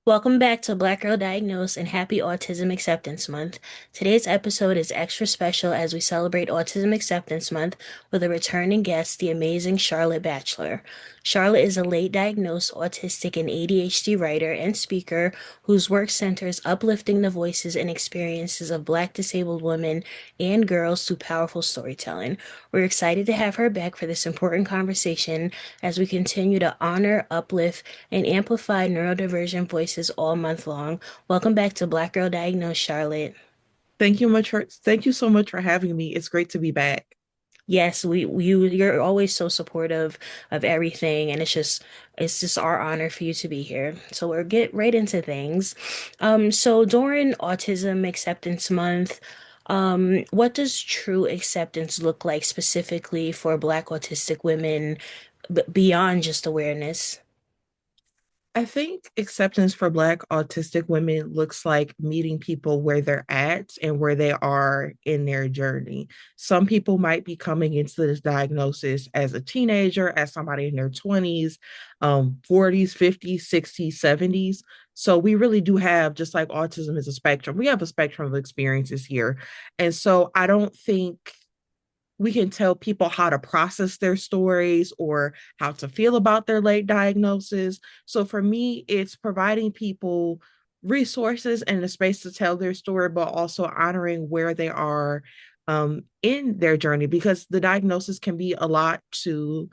Welcome back to Black Girl Diagnosed and Happy Autism Acceptance Month. Today's episode is extra special as we celebrate Autism Acceptance Month with a returning guest, the amazing Charlotte Bachelor. Charlotte is a late diagnosed autistic and ADHD writer and speaker whose work centers uplifting the voices and experiences of Black disabled women and girls through powerful storytelling. We're excited to have her back for this important conversation as we continue to honor, uplift, and amplify neurodivergent voices all month long. Welcome back to Black Girl Diagnosed, Charlotte. Thank you so much for having me. It's great to be back. Yes, you're always so supportive of everything, and it's just our honor for you to be here. So we'll get right into things. So during Autism Acceptance Month, what does true acceptance look like specifically for Black autistic women beyond just awareness? I think acceptance for Black autistic women looks like meeting people where they're at and where they are in their journey. Some people might be coming into this diagnosis as a teenager, as somebody in their 20s, 40s, 50s, 60s, 70s. So we really do have, just like autism is a spectrum, we have a spectrum of experiences here. And so I don't think we can tell people how to process their stories or how to feel about their late diagnosis. So for me, it's providing people resources and a space to tell their story, but also honoring where they are in their journey, because the diagnosis can be a lot to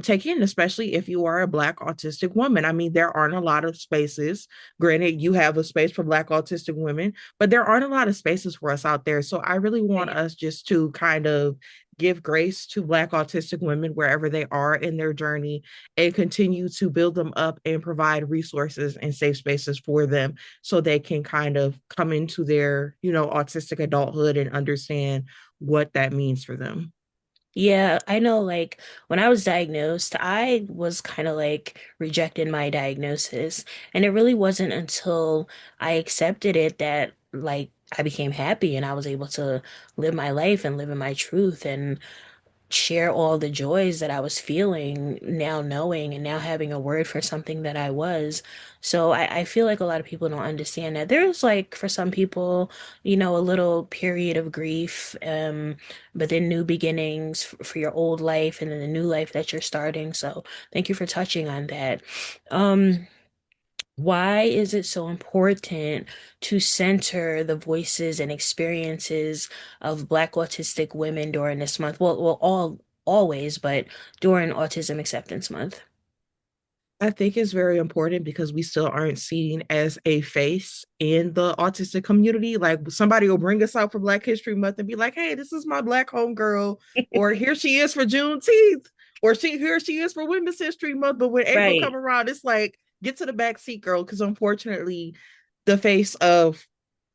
take in, especially if you are a Black autistic woman. I mean, there aren't a lot of spaces. Granted, you have a space for Black autistic women, but there aren't a lot of spaces for us out there. So I really want us just to kind of give grace to Black autistic women wherever they are in their journey and continue to build them up and provide resources and safe spaces for them so they can kind of come into their, autistic adulthood and understand what that means for them. Yeah, I know, like, when I was diagnosed, I was kind of like rejecting my diagnosis. And it really wasn't until I accepted it that, like, I became happy and I was able to live my life and live in my truth and share all the joys that I was feeling now knowing and now having a word for something that I was. So I feel like a lot of people don't understand that. There's like for some people, a little period of grief, but then new beginnings for your old life and then the new life that you're starting. So thank you for touching on that. Um, why is it so important to center the voices and experiences of Black autistic women during this month? Well, always, but during Autism Acceptance Month. I think it's very important because we still aren't seen as a face in the autistic community. Like somebody will bring us out for Black History Month and be like, "Hey, this is my Black homegirl," or "Here she is for Juneteenth," or "Here she is for Women's History Month." But when April come Right. around, it's like, get to the back seat, girl, because unfortunately, the face of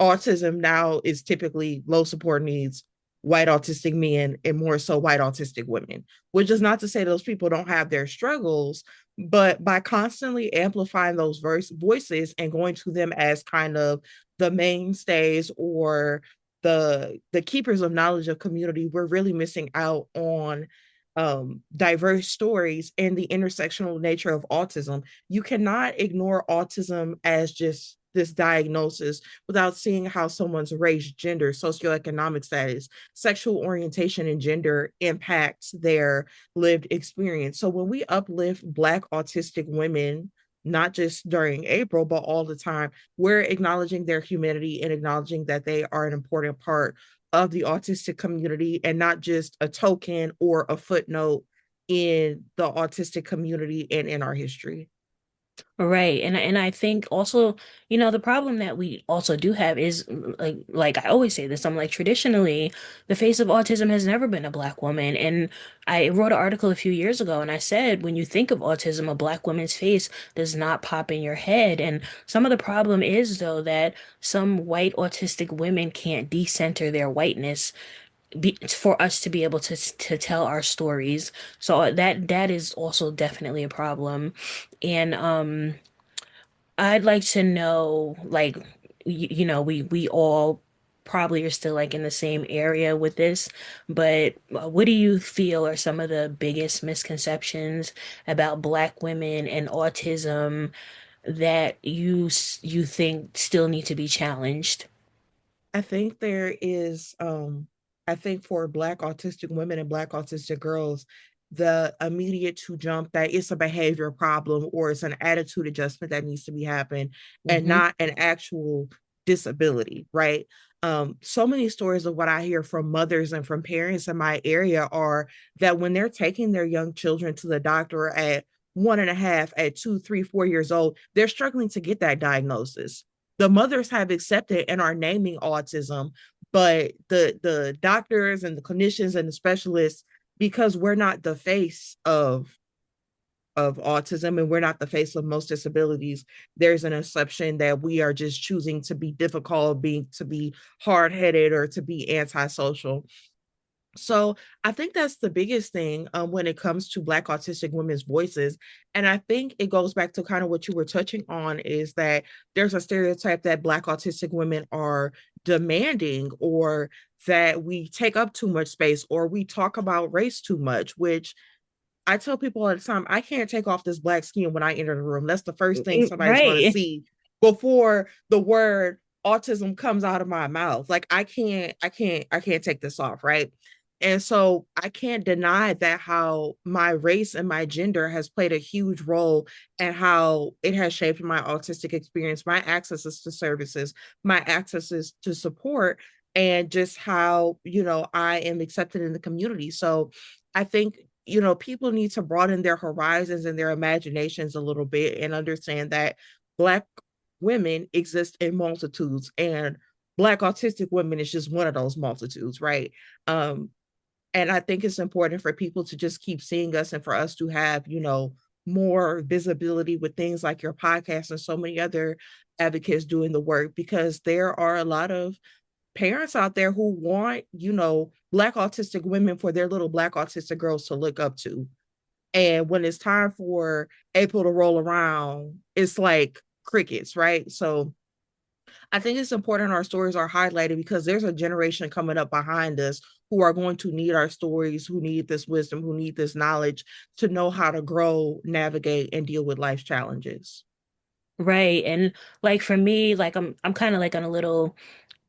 autism now is typically low support needs, white autistic men, and more so white autistic women. Which is not to say those people don't have their struggles, but by constantly amplifying those voices and going to them as kind of the mainstays or the keepers of knowledge of community, we're really missing out on diverse stories and the intersectional nature of autism. You cannot ignore autism as just this diagnosis without seeing how someone's race, gender, socioeconomic status, sexual orientation, and gender impacts their lived experience. So when we uplift Black autistic women, not just during April, but all the time, we're acknowledging their humanity and acknowledging that they are an important part of the autistic community and not just a token or a footnote in the autistic community and in our history. Right. And I think also, the problem that we also do have is like I always say this, I'm like traditionally the face of autism has never been a Black woman. And I wrote an article a few years ago and I said when you think of autism, a Black woman's face does not pop in your head. And some of the problem is though that some white autistic women can't decenter their whiteness for us to be able to tell our stories. So that is also definitely a problem. And I'd like to know, like, we all probably are still like in the same area with this, but what do you feel are some of the biggest misconceptions about Black women and autism? that you think still need to be challenged? I think there is I think for black autistic women and black autistic girls, the immediate to jump that it's a behavior problem or it's an attitude adjustment that needs to be happened and Hmm. not an actual disability, right? So many stories of what I hear from mothers and from parents in my area are that when they're taking their young children to the doctor at 1.5, at 2, 3, 4 years old, they're struggling to get that diagnosis. The mothers have accepted and are naming autism, but the doctors and the clinicians and the specialists, because we're not the face of autism and we're not the face of most disabilities, there's an assumption that we are just choosing to be difficult, being to be hard-headed or to be antisocial. So I think that's the biggest thing when it comes to Black autistic women's voices. And I think it goes back to kind of what you were touching on is that there's a stereotype that Black autistic women are demanding or that we take up too much space or we talk about race too much, which I tell people all the time, I can't take off this black skin when I enter the room. That's the first thing somebody's going to Right. see before the word autism comes out of my mouth. Like I can't take this off, right? And so I can't deny that how my race and my gender has played a huge role and how it has shaped my autistic experience, my accesses to services, my accesses to support, and just how, I am accepted in the community. So I think people need to broaden their horizons and their imaginations a little bit and understand that Black women exist in multitudes and Black autistic women is just one of those multitudes, right? Um, and I think it's important for people to just keep seeing us and for us to have, more visibility with things like your podcast and so many other advocates doing the work because there are a lot of parents out there who want, Black autistic women for their little Black autistic girls to look up to. And when it's time for April to roll around, it's like crickets, right? So I think it's important our stories are highlighted because there's a generation coming up behind us who are going to need our stories, who need this wisdom, who need this knowledge to know how to grow, navigate, and deal with life's challenges. Right. And like for me, like I'm kind of like on a little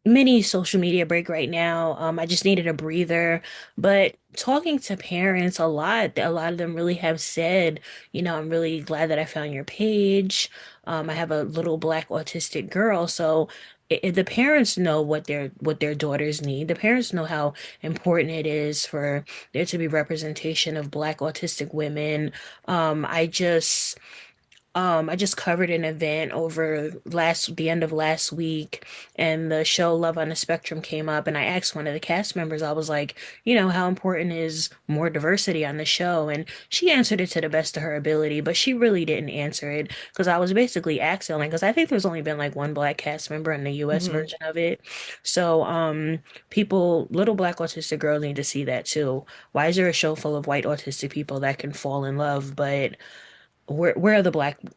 mini social media break right now. I just needed a breather. But talking to parents a lot of them really have said, I'm really glad that I found your page. I have a little black autistic girl, so the parents know what their daughters need. The parents know how important it is for there to be representation of black autistic women. I just covered an event over the end of last week, and the show Love on the Spectrum came up, and I asked one of the cast members, I was like, how important is more diversity on the show? And she answered it to the best of her ability, but she really didn't answer it because I was basically asking, like, because I think there's only been like one black cast member in the US Mm-hmm. version of it. So, little black autistic girls need to see that too. Why is there a show full of white autistic people that can fall in love, but where are the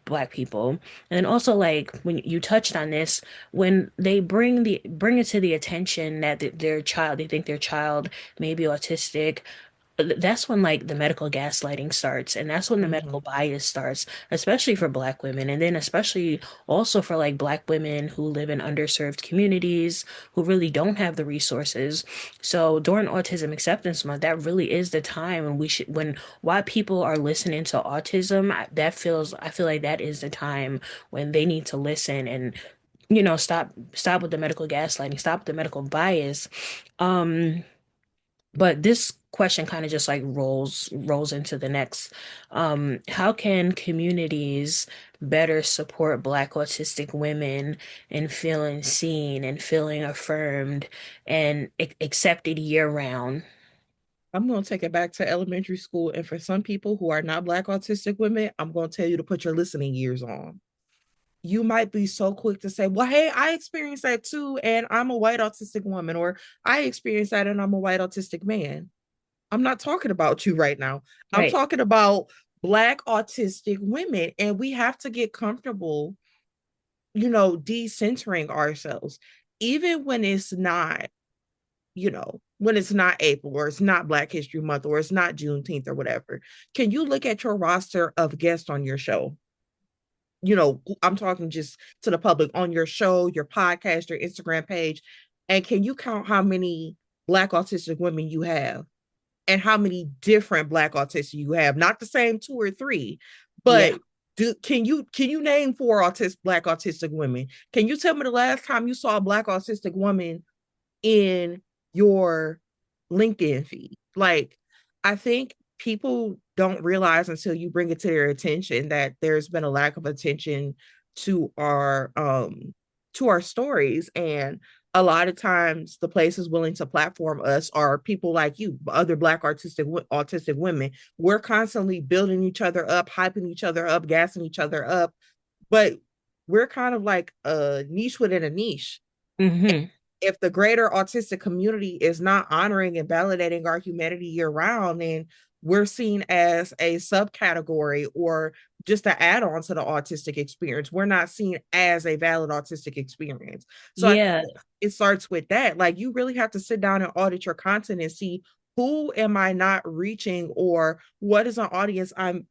black people? And also like when you touched on this, when they bring it to the attention that their child, they think their child may be autistic, that's when like the medical gaslighting starts, and that's when the Mm-hmm. medical bias starts, especially for black women, and then especially also for like black women who live in underserved communities who really don't have the resources. So during Autism Acceptance Month, that really is the time when we should when why people are listening to autism, I feel like that is the time when they need to listen and stop with the medical gaslighting, stop with the medical bias. Um but this question kind of just like rolls into the next. How can communities better support Black autistic women in feeling seen and feeling affirmed and accepted year round? I'm going to take it back to elementary school. And for some people who are not Black autistic women, I'm going to tell you to put your listening ears on. You might be so quick to say, well, hey, I experienced that too. And I'm a white autistic woman, or I experienced that and I'm a white autistic man. I'm not talking about you right now. I'm Right. talking about Black autistic women. And we have to get comfortable, decentering ourselves, even when it's not April or it's not Black History Month or it's not Juneteenth or whatever. Can you look at your roster of guests on your show? I'm talking just to the public on your show, your podcast, your Instagram page. And can you count how many Black autistic women you have and how many different Black autistic you have? Not the same two or three, Yeah. but can you name four Black autistic women? Can you tell me the last time you saw a Black autistic woman in your LinkedIn feed? Like, I think people don't realize until you bring it to their attention that there's been a lack of attention to our stories. And a lot of times the places willing to platform us are people like you, other Black autistic women. We're constantly building each other up, hyping each other up, gassing each other up, but we're kind of like a niche within a niche. Hmm. If the greater autistic community is not honoring and validating our humanity year round, then we're seen as a subcategory or just an add-on to the autistic experience. We're not seen as a valid autistic experience. So I think Yeah. it starts with that. Like, you really have to sit down and audit your content and see who am I not reaching, or what is an audience I'm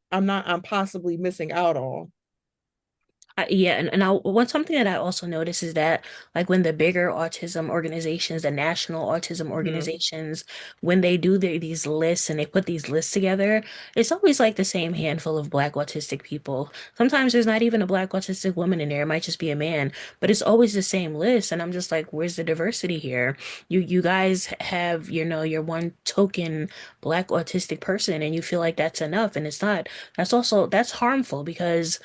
possibly missing out on. Yeah, and one something that I also notice is that like when the bigger autism organizations, the national autism Mm-hmm. organizations, when they do these lists and they put these lists together, it's always like the same handful of Black autistic people. Sometimes there's not even a Black autistic woman in there; it might just be a man, but it's always the same list. And I'm just like, where's the diversity here? You guys have, your one token Black autistic person, and you feel like that's enough, and it's not. That's harmful because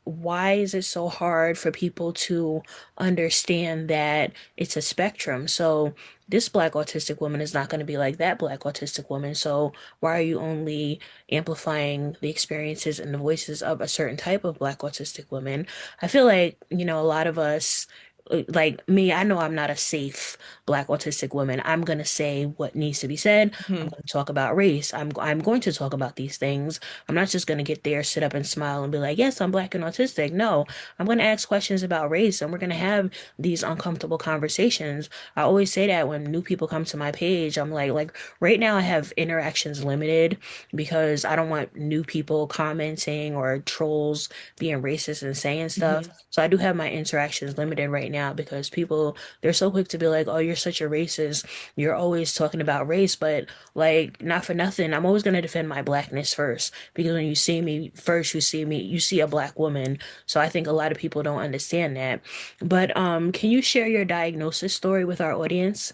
why is it so hard for people to understand that it's a spectrum? So this Black autistic woman is not going to be like that Black autistic woman. So why are you only amplifying the experiences and the voices of a certain type of Black autistic woman? I feel like, a lot of us, like me, I know I'm not a safe Black autistic woman. I'm going to say what needs to be said. I'm Mm-hmm. going to talk about race. I'm going to talk about these things. I'm not just going to get there, sit up and smile and be like, yes, I'm Black and autistic. No, I'm going to ask questions about race and we're going to have these uncomfortable conversations. I always say that when new people come to my page, I'm like right now I have interactions limited because I don't want new people commenting or trolls being racist and saying stuff. Mm-hmm. So I do have my interactions limited right now because people, they're so quick to be like, oh, you're such a racist. You're always talking about race, but like, not for nothing. I'm always going to defend my Blackness first because when you see me first, you see a Black woman. So I think a lot of people don't understand that. But can you share your diagnosis story with our audience?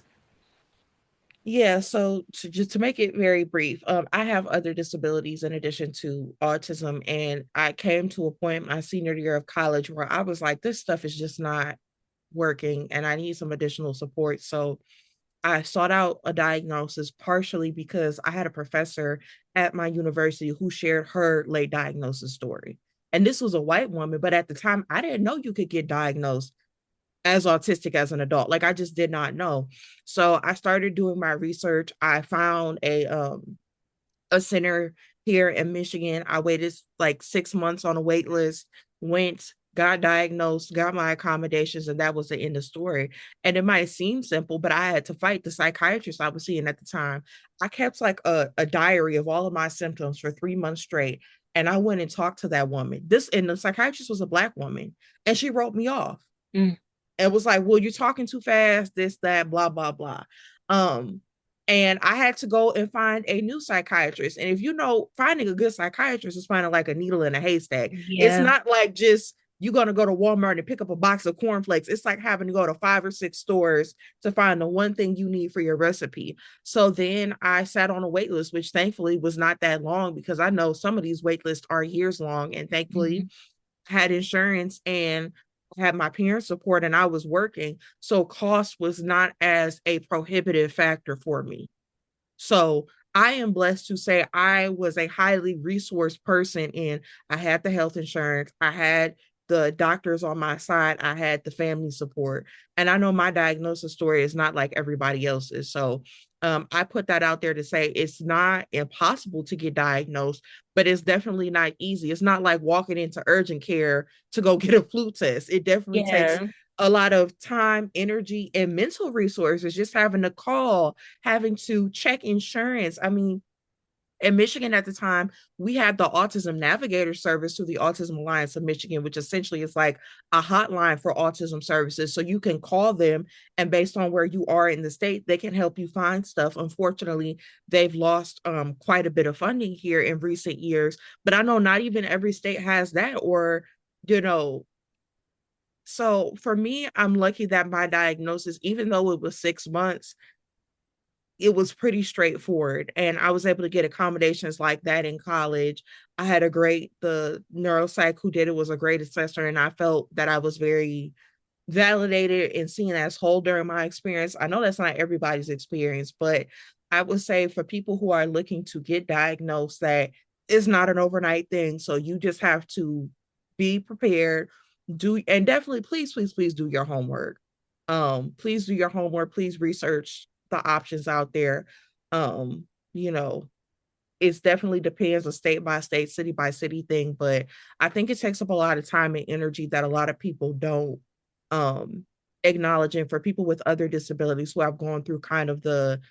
Yeah, so just to make it very brief, I have other disabilities in addition to autism, and I came to a point my senior year of college where I was like, this stuff is just not working, and I need some additional support. So I sought out a diagnosis partially because I had a professor at my university who shared her late diagnosis story. And this was a white woman, but at the time, I didn't know you could get diagnosed as autistic as an adult. Like, I just did not know. So I started doing my research. I found a center here in Michigan. I waited like 6 months on a wait list, went, got diagnosed, got my accommodations, and that was the end of the story. And it might seem simple, but I had to fight the psychiatrist I was seeing at the time. I kept like a diary of all of my symptoms for 3 months straight. And I went and talked to that woman. And the psychiatrist was a Black woman, and she wrote me off Mm, and was like, well, you're talking too fast, this, that, blah, blah, blah. Um, and I had to go and find a new psychiatrist. And if you know, finding a good psychiatrist is finding like a needle in a haystack. It's yeah. not like just you're gonna go to Walmart and pick up a box of cornflakes. It's like having to go to 5 or 6 stores to find the one thing you need for your recipe. So then I sat on a wait list, which thankfully was not that long because I know some of these wait lists are years long. And thankfully Mhm. had insurance and had my parents support and I was working. So cost was not as a prohibitive factor for me. So I am blessed to say I was a highly resourced person and I had the health insurance, I had the doctors on my side, I had the family support. And I know my diagnosis story is not like everybody else's. So I put that out there to say it's not impossible to get diagnosed, but it's definitely not easy. It's not like walking into urgent care to go get a flu test. It definitely takes Yeah. a lot of time, energy, and mental resources, just having to call, having to check insurance. I mean, In Michigan at the time, we had the Autism Navigator service through the Autism Alliance of Michigan, which essentially is like a hotline for autism services. So you can call them, and based on where you are in the state, they can help you find stuff. Unfortunately, they've lost quite a bit of funding here in recent years, but I know not even every state has that, or, you know, so for me, I'm lucky that my diagnosis, even though it was 6 months, it was pretty straightforward. And I was able to get accommodations like that in college. I had the neuropsych who did it was a great assessor, and I felt that I was very validated and seen as whole during my experience. I know that's not everybody's experience, but I would say for people who are looking to get diagnosed, that it's not an overnight thing. So you just have to be prepared, do and definitely please do your homework. Please do your homework, please research the options out there. Um, you know, it's definitely depends a state by state, city by city thing, but I think it takes up a lot of time and energy that a lot of people don't um acknowledge. And for people with other disabilities who have gone through kind of the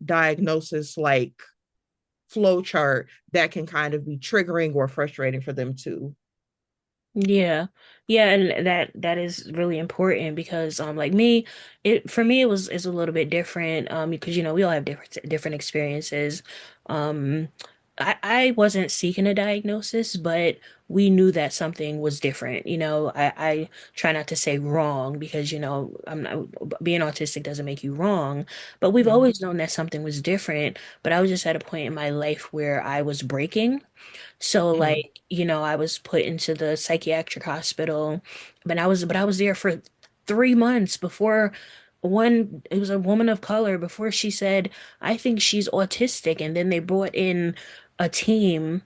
diagnosis like flow chart, that can kind of be triggering or frustrating for them too. Yeah. Yeah, and that is really important because like me, it for me it was is a little bit different because we all have different experiences. Um I wasn't seeking a diagnosis, but we knew that something was different. I try not to say wrong because I'm not being autistic doesn't make you wrong, but we've Mm-hmm. always known that something was different, but I was just at a point in my life where I was breaking. So Mm-hmm. like, I was put into the psychiatric hospital, but I was there for 3 months before it was a woman of color before she said, I think she's autistic. And then they brought in a team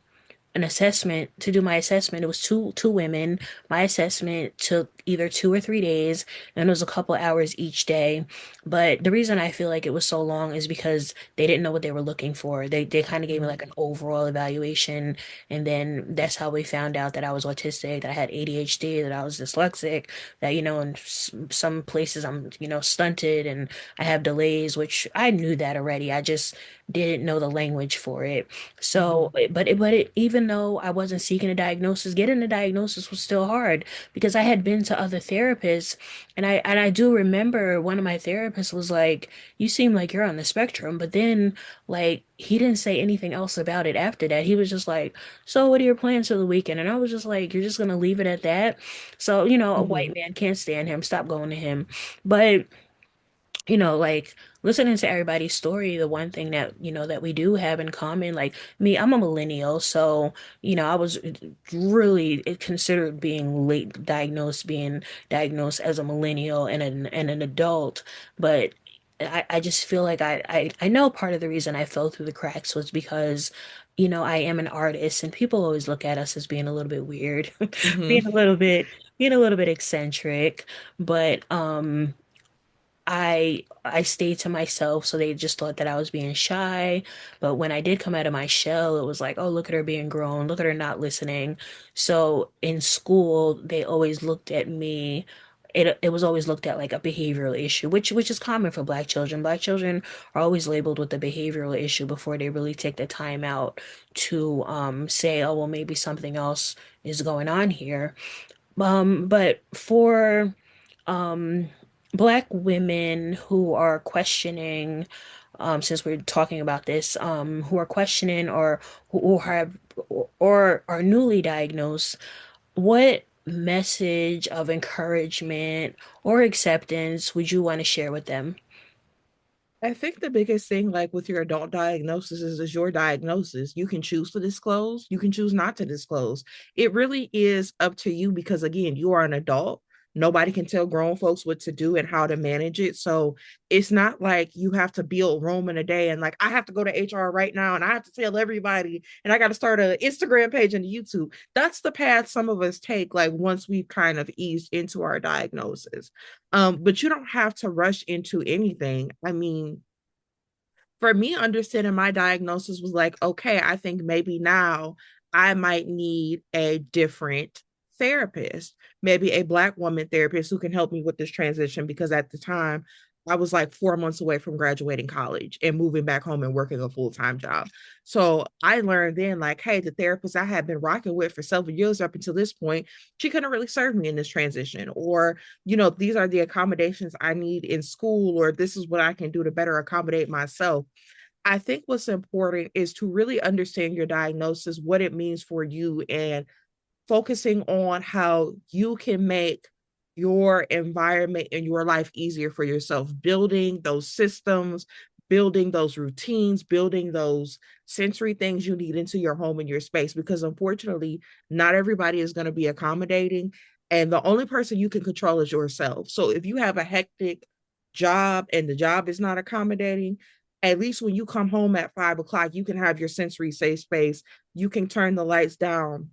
an assessment to do my assessment. It was two women. My assessment took either 2 or 3 days, and it was a couple hours each day. But the reason I feel like it was so long is because they didn't know what they were looking for. They kind of gave me Mm-hmm. like an overall evaluation, and then that's how we found out that I was autistic, that I had ADHD, that I was dyslexic, that in some places I'm stunted and I have delays, which I knew that already. I just didn't know the language for it. Mm-hmm. So, even though I wasn't seeking a diagnosis, getting a diagnosis was still hard because I had been to other therapists, and I do remember one of my therapists was like, "You seem like you're on the spectrum," but then like he didn't say anything else about it after that. He was just like, "So, what are your plans for the weekend?" And I was just like, "You're just gonna leave it at that?" So, a Mm-hmm. white man can't stand him. Stop going to him. But like listening to everybody's story, the one thing that we do have in common, like me, I'm a millennial, so, I was really considered being diagnosed as a millennial and an adult, but I just feel like I know part of the reason I fell through the cracks was because, I am an artist and people always look at us as being a little bit weird, being a Mm-hmm. little bit, being a little bit eccentric, but, I stayed to myself, so they just thought that I was being shy. But when I did come out of my shell, it was like, oh, look at her being grown, look at her not listening. So in school, they always looked at me. It was always looked at like a behavioral issue, which is common for Black children. Black children are always labeled with a behavioral issue before they really take the time out to say, oh, well, maybe something else is going on here. But for um Black women who are questioning, since we're talking about this, who are questioning or have or are newly diagnosed, what message of encouragement or acceptance would you want to share with them? I think the biggest thing, like with your adult diagnosis, is your diagnosis. You can choose to disclose, you can choose not to disclose. It really is up to you because, again, you are an adult. Nobody can tell grown folks what to do and how to manage it. So it's not like you have to build Rome in a day and, like, I have to go to HR right now and I have to tell everybody and I got to start an Instagram page and a YouTube. That's the path some of us take, like, once we've kind of eased into our diagnosis. But you don't have to rush into anything. I mean, for me, understanding my diagnosis was like, okay, I think maybe now I might need a different therapist, maybe a Black woman therapist who can help me with this transition. Because at the time, I was like 4 months away from graduating college and moving back home and working a full-time job. So I learned then, like, hey, the therapist I had been rocking with for several years up until this point, she couldn't really serve me in this transition. Or, these are the accommodations I need in school, or this is what I can do to better accommodate myself. I think what's important is to really understand your diagnosis, what it means for you, and focusing on how you can make your environment and your life easier for yourself, building those systems, building those routines, building those sensory things you need into your home and your space. Because unfortunately, not everybody is going to be accommodating. And the only person you can control is yourself. So if you have a hectic job and the job is not accommodating, at least when you come home at 5 o'clock, you can have your sensory safe space. You can turn the lights down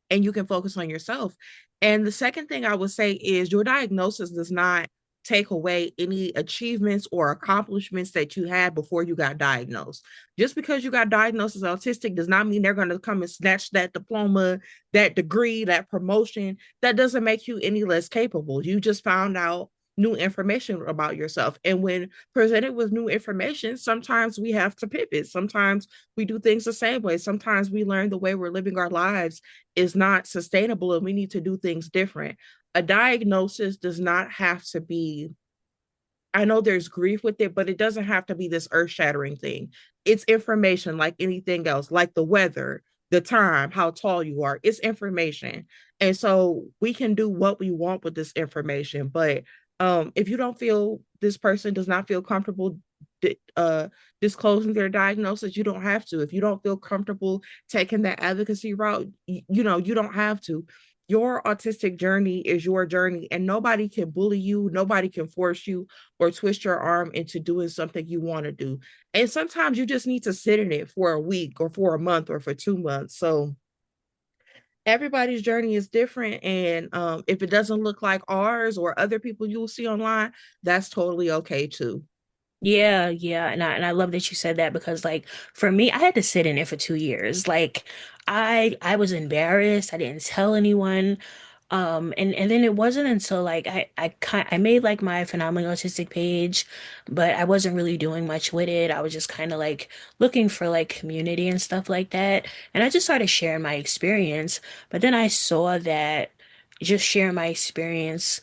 and you can focus on yourself. And the second thing I would say is your diagnosis does not take away any achievements or accomplishments that you had before you got diagnosed. Just because you got diagnosed as autistic does not mean they're going to come and snatch that diploma, that degree, that promotion. That doesn't make you any less capable. You just found out new information about yourself. And when presented with new information, sometimes we have to pivot. Sometimes we do things the same way. Sometimes we learn the way we're living our lives is not sustainable and we need to do things different. A diagnosis does not have to be, I know there's grief with it, but it doesn't have to be this earth shattering thing. It's information like anything else, like the weather, the time, how tall you are. It's information. And so we can do what we want with this information. But if you don't feel this person does not feel comfortable disclosing their diagnosis, you don't have to. If you don't feel comfortable taking that advocacy route, you don't have to. Your autistic journey is your journey, and nobody can bully you, nobody can force you or twist your arm into doing something you want to do. And sometimes you just need to sit in it for a week or for a month or for 2 months. So everybody's journey is different. And if it doesn't look like ours or other people you'll see online, that's totally okay too. Yeah, yeah, and I love that you said that because like for me, I had to sit in it for 2 years. Like I was embarrassed. I didn't tell anyone. And then it wasn't until like I made like my phenomenally autistic page, but I wasn't really doing much with it. I was just kind of like looking for like community and stuff like that. And I just started sharing my experience. But then I saw that just sharing my experience,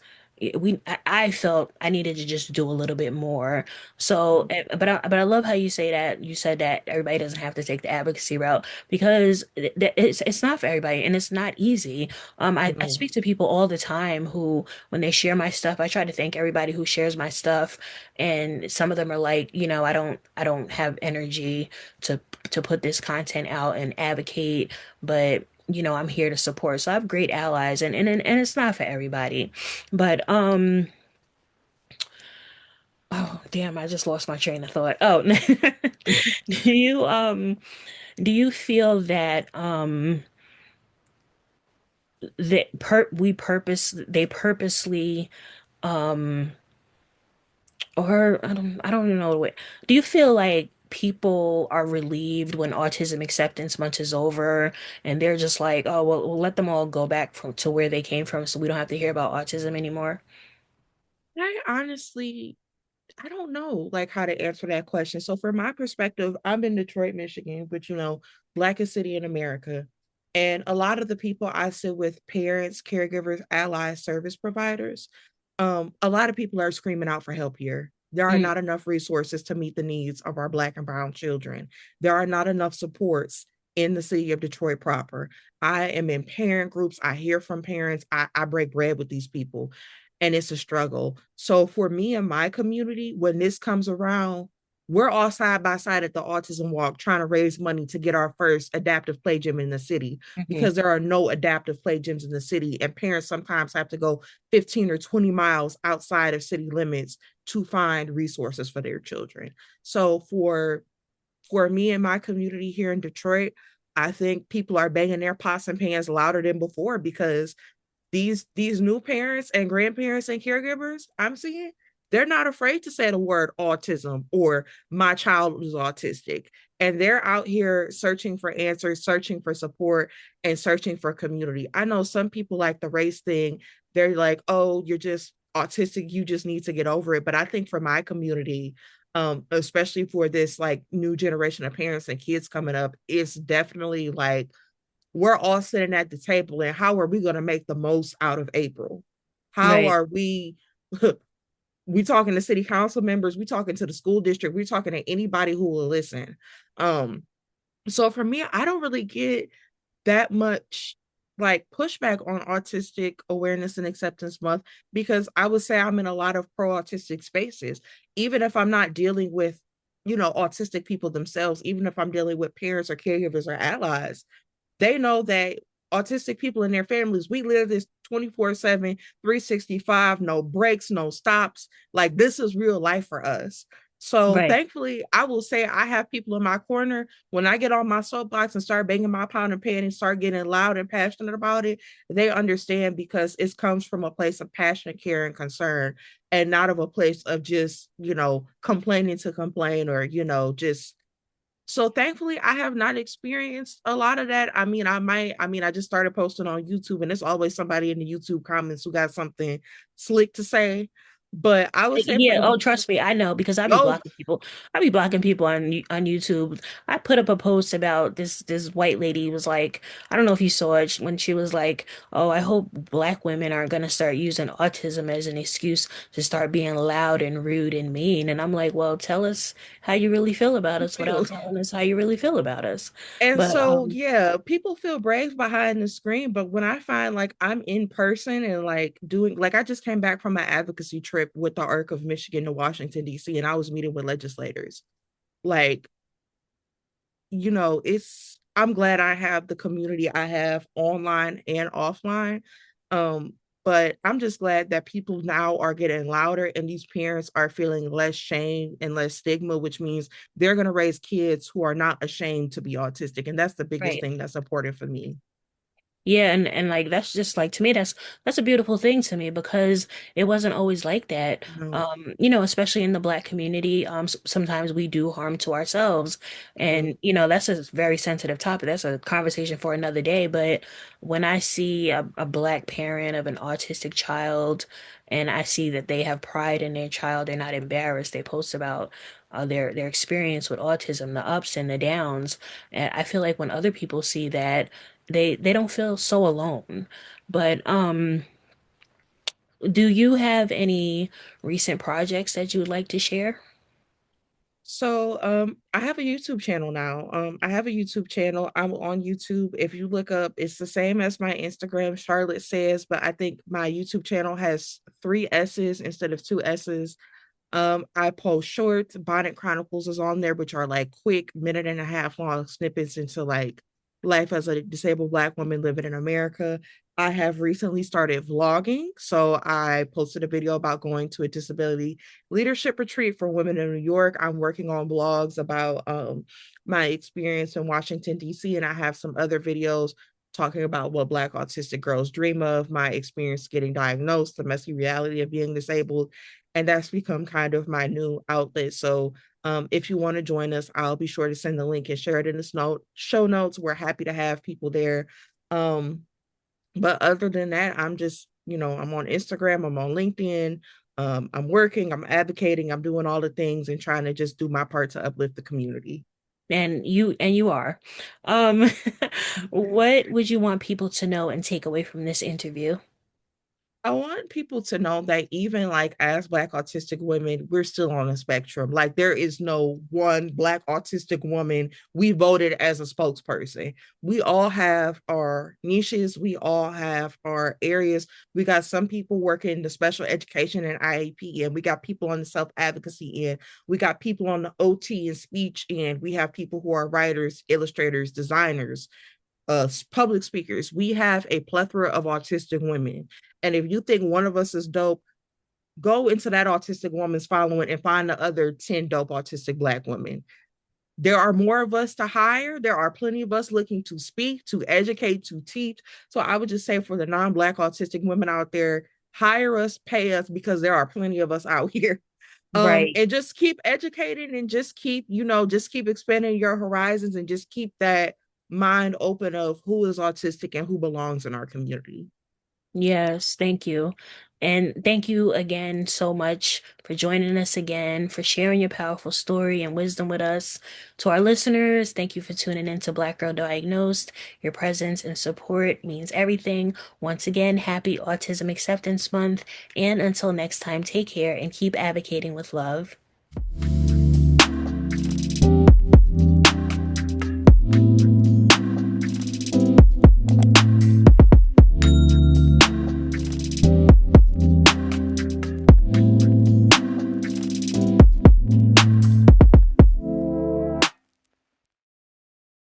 I felt I needed to just do a little bit more. So, but I love how you say that you said that everybody doesn't have to take the advocacy route because it's not for everybody and it's not easy. I Mm-mm. speak to people all the time who, when they share my stuff, I try to thank everybody who shares my stuff, and some of them are like, I don't have energy to to put this content out and advocate, but I'm here to support. So I have great allies, and it's not for everybody, but oh damn, I just lost my train of thought. Oh, do you feel that they purposely um or I don't even know the way. Do you feel like people are relieved when Autism Acceptance Month is over and they're just like, oh well, we'll let them all go back to where they came from so we don't have to hear about autism anymore? I honestly, I don't know like how to answer that question. So from my perspective, I'm in Detroit, Michigan, which blackest city in America. And a lot of the people I sit with, parents, caregivers, allies, service providers, a lot of people are screaming out for help here. There are Mm, not enough resources to meet the needs of our black and brown children. There are not enough supports in the city of Detroit proper. I am in parent groups. I hear from parents. I break bread with these people and it's a struggle. So for me and my community, when this comes around, we're all side by side at the autism walk trying to raise money to get our first adaptive play gym in the city mhm. because there are no adaptive play gyms in the city and parents sometimes have to go 15 or 20 miles outside of city limits to find resources for their children. So for me and my community here in Detroit, I think people are banging their pots and pans louder than before because these new parents and grandparents and caregivers I'm seeing, they're not afraid to say the word autism or my child is autistic. And they're out here searching for answers, searching for support, and searching for community. I know some people like the race thing. They're like, oh, you're just autistic, you just need to get over it. But I think for my community, especially for this like new generation of parents and kids coming up, it's definitely like we're all sitting at the table and how are we going to make the most out of April? How Right. are we we talking to city council members, we talking to the school district, we talking to anybody who will listen. Um so for me, I don't really get that much like pushback on autistic awareness and acceptance month because I would say I'm in a lot of pro autistic spaces, even if I'm not dealing with, autistic people themselves, even if I'm dealing with parents or caregivers or allies, they know that autistic people and their families, we live this 24/7, 365, no breaks, no stops. Like this is real life for us. So Right. thankfully, I will say I have people in my corner. When I get on my soapbox and start banging my pound and pan and start getting loud and passionate about it, they understand because it comes from a place of passion, care, and concern, and not of a place of just, complaining to complain or, just so thankfully, I have not experienced a lot of that. I just started posting on YouTube and there's always somebody in the YouTube comments who got something slick to say. But I would say for Yeah, the, oh, trust me, I know because I be oh, blocking people. I be blocking people on YouTube. I put up a post about this white lady was like, I don't know if you saw it when she was like, "Oh, I hope black women aren't gonna start using autism as an excuse to start being loud and rude and mean." And I'm like, "Well, tell us how you really feel about us feel. without telling us how you really feel about us." And But so, yeah, people feel brave behind the screen. But when I find like I'm in person and like doing, like I just came back from my advocacy trip with the ARC of Michigan to Washington, D.C., and I was meeting with legislators. Like, I'm glad I have the community I have online and offline. Um, but I'm just glad that people now are getting louder and these parents are feeling less shame and less stigma, which means they're going to raise kids who are not ashamed to be autistic. And that's the biggest right. thing that's important for me. Yeah, and like that's just like to me that's a beautiful thing to me because it wasn't always like that. No, Especially in the Black community, sometimes we do harm to ourselves. yeah, And that's a very sensitive topic. That's a conversation for another day. But when I see a Black parent of an autistic child and I see that they have pride in their child, they're not embarrassed, they post about their experience with autism, the ups and the downs. And I feel like when other people see that they don't feel so alone. But do you have any recent projects that you would like to share? so I have a YouTube channel now. I have a YouTube channel. I'm on YouTube. If you look up, it's the same as my Instagram, Charlotte says, but I think my YouTube channel has three S's instead of two S's. I post shorts. Bonnet Chronicles is on there, which are like quick minute and a half long snippets into like life as a disabled Black woman living in America. I have recently started vlogging. So I posted a video about going to a disability leadership retreat for women in New York. I'm working on blogs about my experience in Washington, D.C., and I have some other videos talking about what Black autistic girls dream of, my experience getting diagnosed, the messy reality of being disabled, and that's become kind of my new outlet. So if you want to join us, I'll be sure to send the link and share it in the show notes. We're happy to have people there. Um, but other than that, I'm just, I'm on Instagram, I'm on LinkedIn, I'm working, I'm advocating, I'm doing all the things and trying to just do my part to uplift the community. And you are. Um, what would you want people to know and take away from this interview? I want people to know that even like as Black autistic women, we're still on a spectrum. Like there is no one Black autistic woman we voted as a spokesperson. We all have our niches, we all have our areas. We got some people working in the special education and IEP, and we got people on the self advocacy end. We got people on the OT and speech end. We have people who are writers, illustrators, designers, public speakers. We have a plethora of autistic women. And if you think one of us is dope, go into that autistic woman's following and find the other 10 dope autistic Black women. There are more of us to hire. There are plenty of us looking to speak, to educate, to teach. So I would just say for the non-Black autistic women out there, hire us, pay us, because there are plenty of us out here. Right. And just keep educating and just keep expanding your horizons and just keep that mind open of who is autistic and who belongs in our community. Yes, thank you. And thank you again so much for joining us again, for sharing your powerful story and wisdom with us. To our listeners, thank you for tuning in to Black Girl Diagnosed. Your presence and support means everything. Once again, happy Autism Acceptance Month. And until next time, take care and keep advocating with love.